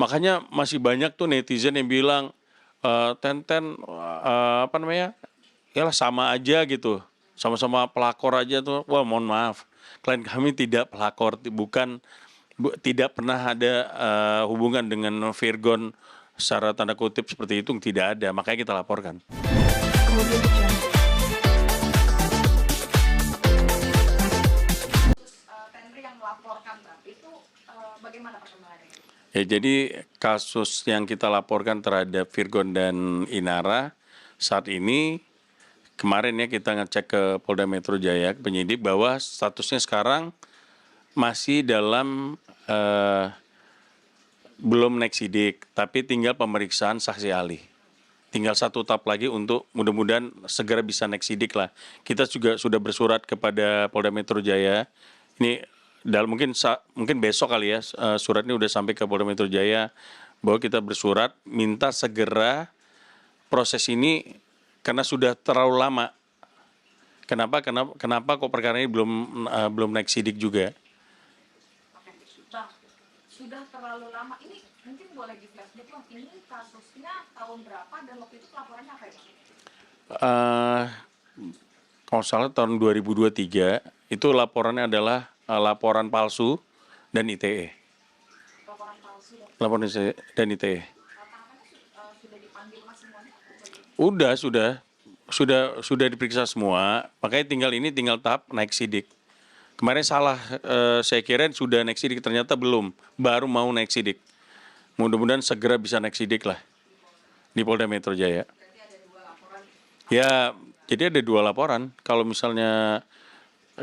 Makanya masih banyak tuh netizen yang bilang, Tenten, apa namanya, yalah sama aja gitu, sama-sama pelakor aja tuh. Wah mohon maaf, klien kami tidak pelakor, tidak pernah ada hubungan dengan Virgon secara tanda kutip seperti itu, tidak ada, makanya kita laporkan. Tenri yang melaporkan Bang, itu bagaimana perkembangannya? Ya, jadi kasus yang kita laporkan terhadap Virgon dan Inara saat ini, kemarin ya kita ngecek ke Polda Metro Jaya, penyidik, bahwa statusnya sekarang masih dalam belum naik sidik, tapi tinggal pemeriksaan saksi ahli. Tinggal satu tahap lagi untuk mudah-mudahan segera bisa naik sidik lah. Kita juga sudah bersurat kepada Polda Metro Jaya. Ini mungkin besok kali ya, surat ini udah sampai ke Polda Metro Jaya, bahwa kita bersurat minta segera proses ini karena sudah terlalu lama. Kenapa kok perkara ini belum naik sidik juga? Oke, Bang, sudah terlalu lama. Ini mungkin boleh di flashback Bang, ini kasusnya tahun berapa dan waktu itu pelaporannya apa ya Bang? Kalau salah tahun 2023 itu laporannya adalah laporan palsu dan ITE. Laporan palsu dan Laporan dan ITE. tahapannya sudah dipanggil Mas semuanya? Sudah diperiksa semua, makanya tinggal tahap naik sidik. Kemarin salah, saya kira sudah naik sidik, ternyata belum, baru mau naik sidik. Mudah-mudahan segera bisa naik sidik lah di Polda Metro Jaya. Berarti ada 2 laporan. Ya, jadi ada 2 laporan. Kalau misalnya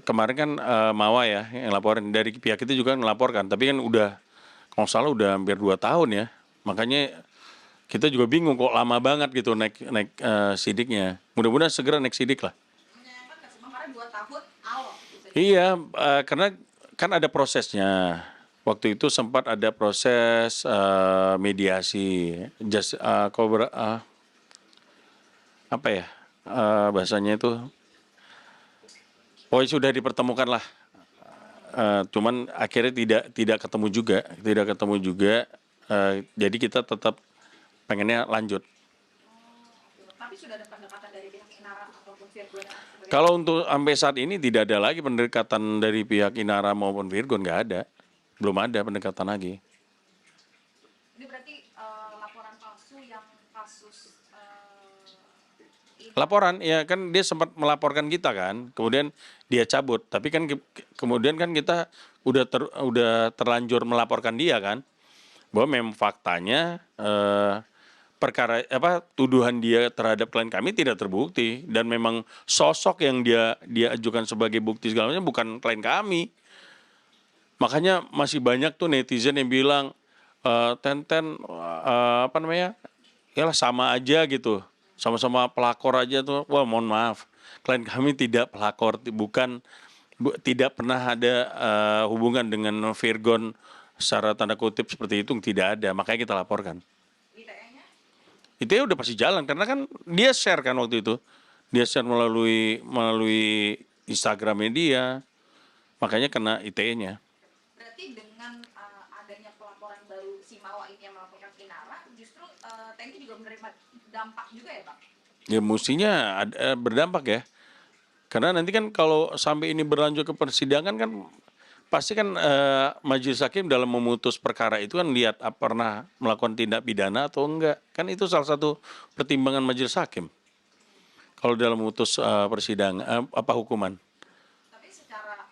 kemarin kan Mawa ya yang laporin, dari pihak itu juga melaporkan, tapi kan kalau salah udah hampir 2 tahun ya. Makanya kita juga bingung kok lama banget gitu naik sidiknya. Mudah-mudahan segera naik sidik lah. Menyayangkan nggak sih Bang, karena 2 tahun alot bisa Iya, karena kan ada prosesnya. Waktu itu sempat ada proses mediasi, apa ya bahasanya itu, pokoknya sudah dipertemukan lah. Cuman akhirnya tidak ketemu juga. Jadi kita tetap pengennya lanjut. tapi sudah ada pendekatan dari pihak Inara ataupun Virgon sebagai Kalau untuk sampai saat ini tidak ada lagi pendekatan dari pihak Inara maupun Virgon, nggak ada, belum ada pendekatan lagi. ini berarti laporan palsu yang kasus ini Laporan ya kan dia sempat melaporkan kita kan, kemudian dia cabut, tapi kan kemudian kan kita udah terlanjur melaporkan dia kan, bahwa memang faktanya perkara tuduhan dia terhadap klien kami tidak terbukti, dan memang sosok yang dia ajukan sebagai bukti segala macam bukan klien kami. Makanya masih banyak tuh netizen yang bilang, Tenten, apa namanya, yalah sama aja gitu, sama-sama pelakor aja tuh. Wah mohon maaf, klien kami tidak pelakor, tidak pernah ada hubungan dengan Virgon secara tanda kutip seperti itu, tidak ada, makanya kita laporkan. ITE-nya. Itu ya udah pasti jalan, karena kan dia share kan waktu itu, dia share melalui Instagramnya dia, makanya kena ITE-nya. Berarti dengan adanya pelaporan baru si Mawa ini yang melaporkan Inara, justru TNI juga menerima dampak juga ya Bang? Ya mestinya berdampak ya, karena nanti kan kalau sampai ini berlanjut ke persidangan kan pasti kan majelis hakim dalam memutus perkara itu kan lihat pernah melakukan tindak pidana atau enggak, kan itu salah satu pertimbangan majelis hakim kalau dalam memutus persidangan hukuman. Tapi secara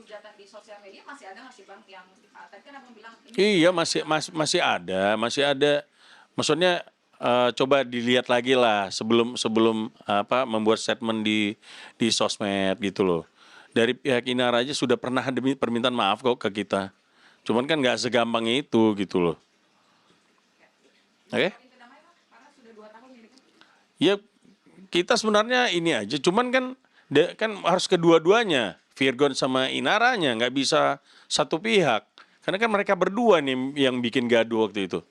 hujatan di sosial media masih ada nggak sih Bang yang tadi kan Abang bilang ini Iya masih ada. Maksudnya coba dilihat lagi lah sebelum membuat statement di sosmed gitu loh. Dari pihak Inara aja sudah pernah ada permintaan maaf kok ke kita. Cuman kan nggak segampang itu gitu loh. Oke? itu namanya Bang, karena sudah 2 tahun ini kan. Ya kita sebenarnya ini aja. Cuman kan harus kedua-duanya. Virgon sama Inaranya, nggak bisa satu pihak. Karena kan mereka berdua nih yang bikin gaduh waktu itu.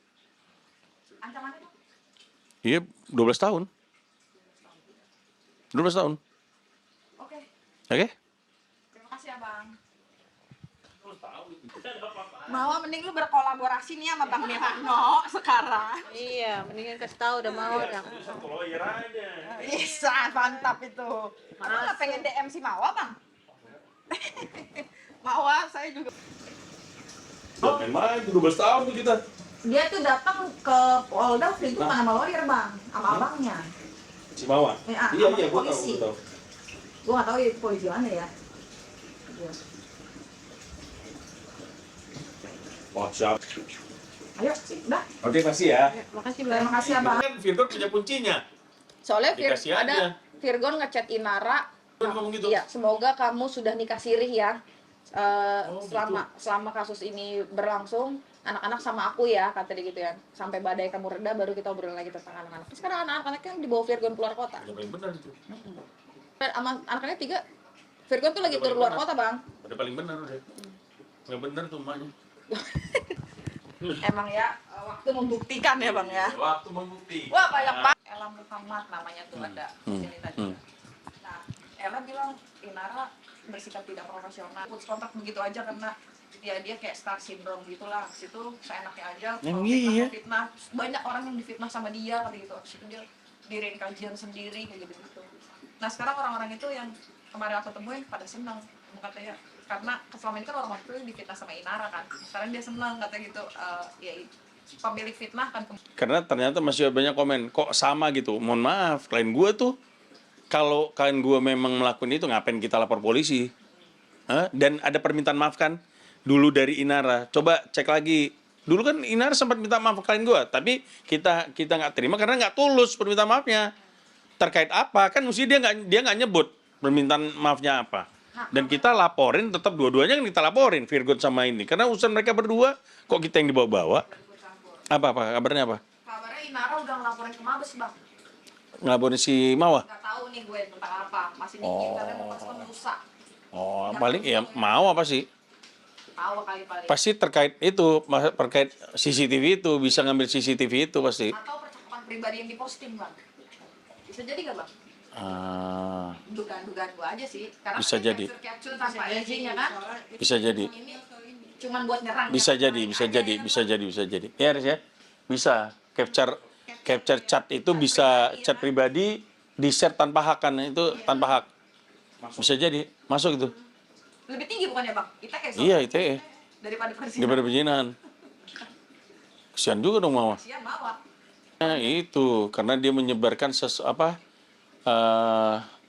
Ancamannya Bang? Iya, 12 tahun. 12 tahun. Oke, Oke? terima kasih ya Bang. Mawar mending lu berkolaborasi nih sama Bang Nirano sekarang. Iya, mendingan kasih tahu udah mau dah. Satu lawyer aja. Bisa, mantap itu. Abang nggak pengen DM si Mawa, Bang? Mawa, saya juga. Udah main 12 tahun tuh kita. Dia tuh datang ke Polda waktu itu sama lawyer, Bang, sama abangnya. Si Mawar. Iya, Iya, sama gua polisi. tahu. Gua nggak tahu itu polisi mana ya. Iya. Wah, siap. Ayo, sih, udah. Oke, kasih ya. Makasih Terima Bang. kasih, Abang. Kan Virgon punya kuncinya. Soalnya Dikasih aja. ada Virgon ngechat Inara. Ngomong gitu. Iya, semoga kamu sudah nikah sirih ya. Gitu. Selama kasus ini berlangsung, anak-anak sama aku ya, kata dia gitu ya. Sampai badai kamu reda, baru kita obrolin lagi tentang anak-anak. Sekarang anak-anak kan dibawa Virgon keluar kota. Udah paling benar itu. Sama anak-anaknya 3, Virgon tuh lagi keluar kota, Bang. Udah paling benar udah. Nggak benar tuh emaknya. Emang ya, waktu membuktikan ya, Bang ya. Waktu membukti. Wah, banyak banget. Ella Muhammad namanya tuh ada di sini tadi. Hmm. Nah, Ella bilang Inara bersikap tidak profesional. Putus kontak begitu aja karena dia kayak star syndrome gitulah. Situ seenaknya aja. Kalau iya. fitnah, banyak orang yang difitnah sama dia kata gitu. Situ dia diriin kajian sendiri kayak gitu. Nah, sekarang orang-orang itu yang kemarin aku temuin pada senang katanya, karena selama ini kan orang itu difitnah sama Inara kan. Sekarang dia senang katanya gitu. Ya pemilik fitnah kan. Karena ternyata masih banyak komen, kok sama gitu. Mohon maaf, klien gue tuh, kalau klien gue memang melakukan itu, ngapain kita lapor polisi? Hah? Dan ada permintaan maaf kan, dulu dari Inara. Coba cek lagi. Dulu kan Inara sempat minta maaf ke klien gue, tapi kita nggak terima karena nggak tulus permintaan maafnya. Terkait apa? Kan mesti dia nggak nyebut permintaan maafnya apa. Dan kita laporin, tetap dua-duanya kan kita laporin, Virgon sama ini. Karena urusan mereka berdua, kok kita yang dibawa-bawa? Apa kabarnya apa? Kabarnya Inara udah ngelaporin ke Mabes, Bang. Ngelaporin si Mawa? Nggak tahu nih gue tentang apa. Masih dikit karena memasukkan rusak. Oh, paling ya mau apa sih? Tahu kali paling. Pasti terkait itu, terkait CCTV itu, bisa ngambil CCTV itu pasti. Atau percakapan pribadi yang diposting, Bang. Bisa jadi nggak, Bang? Ah, Dugaan gue aja sih. Karena Bisa jadi. capture tanpa izinnya kan. bisa jadi. Ini cuman buat nyerang. Bisa ya. jadi, bisa jadi, bisa jadi, bisa jadi. Ya, Riz ya. Bisa capture chat itu bisa chat pribadi di-share tanpa hak kan, itu tanpa hak. Bisa jadi, masuk itu. Lebih tinggi bukannya, Bang? ITE Iya, ITE. daripada presiden. Daripada perzinahan. Kesian juga dong Mawa. Kasihan Mawar. Nah, itu karena dia menyebarkan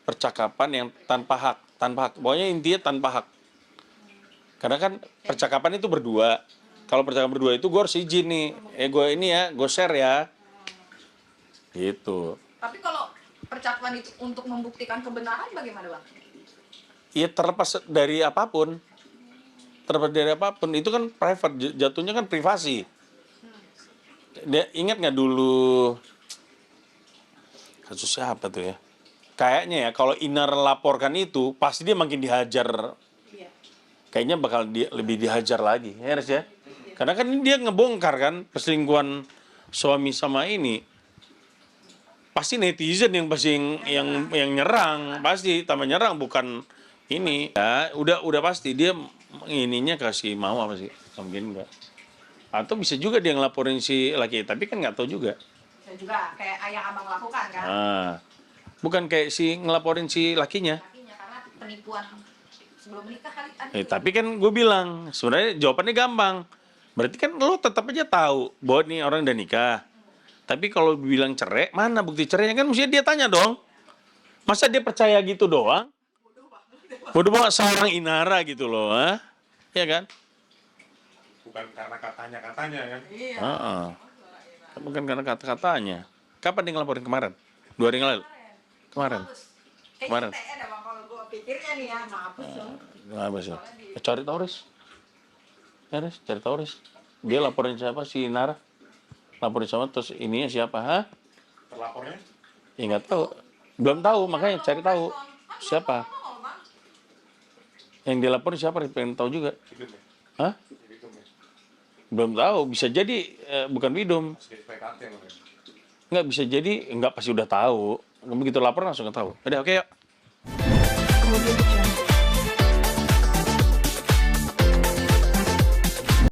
percakapan yang tanpa hak. Pokoknya intinya tanpa hak. Karena kan percakapan itu berdua. Kalau percakapan berdua itu gue harus izin nih. Gue ini ya, gue share ya. Gitu. Tapi kalau percakapan itu untuk membuktikan kebenaran bagaimana, Bang? Iya, terlepas dari apapun. Terlepas dari apapun, itu kan private, jatuhnya kan privasi. Dia ingat nggak dulu kasus siapa tuh ya? Kayaknya ya kalau Inar laporkan itu, pasti dia makin dihajar. Iya. Kayaknya bakal lebih dihajar lagi, ya Riz ya? Karena kan dia ngebongkar kan perselingkuhan suami sama ini. Pasti netizen yang pasti yang nyerang, pasti tambah nyerang, bukan ini. Ya, udah pasti dia ininya kasih mau apa sih? Mungkin enggak. Atau bisa juga dia ngelaporin si laki, tapi kan nggak tahu juga. Bisa juga kayak yang Abang lakukan kan. Nah, bukan kayak si ngelaporin si lakinya. Lakinya karena penipuan sebelum menikah kali kan. Tapi kan gue bilang, sebenarnya jawabannya gampang. Berarti kan lo tetap aja tahu bahwa nih orang udah nikah. Tapi kalau bilang cerai, mana bukti cerainya? Kan mesti dia tanya dong. Masa dia percaya gitu doang? Bodoh banget seorang Inara gitu loh, ha? Ya kan? Bukan karena katanya kan. Iya. Heeh. Bukan karena kata-katanya. Kapan dia ngelaporin kemarin? 2 hari yang lalu? Kemarin. Kemarin. Kayaknya ada, Bang, kalau gue pikirnya nih ya, ngapus dong. Apa sih? Cari tahu Riz. Ya Riz, cari tahu Riz. Dia laporin siapa si Nara? Laporin sama terus ininya siapa? Hah? Terlapornya Ya nggak tahu. Belum tahu, makanya cari tahu. Siapa? Yang dia laporin siapa? Riz? Pengen tahu juga. hidup ya. Hah? Hidup ya. Belum tahu. Bisa jadi bukan Widom. Masih PKT loh ya. Nggak bisa jadi, nggak pasti udah tahu. Begitu lapor langsung nggak tahu. Udah oke yuk.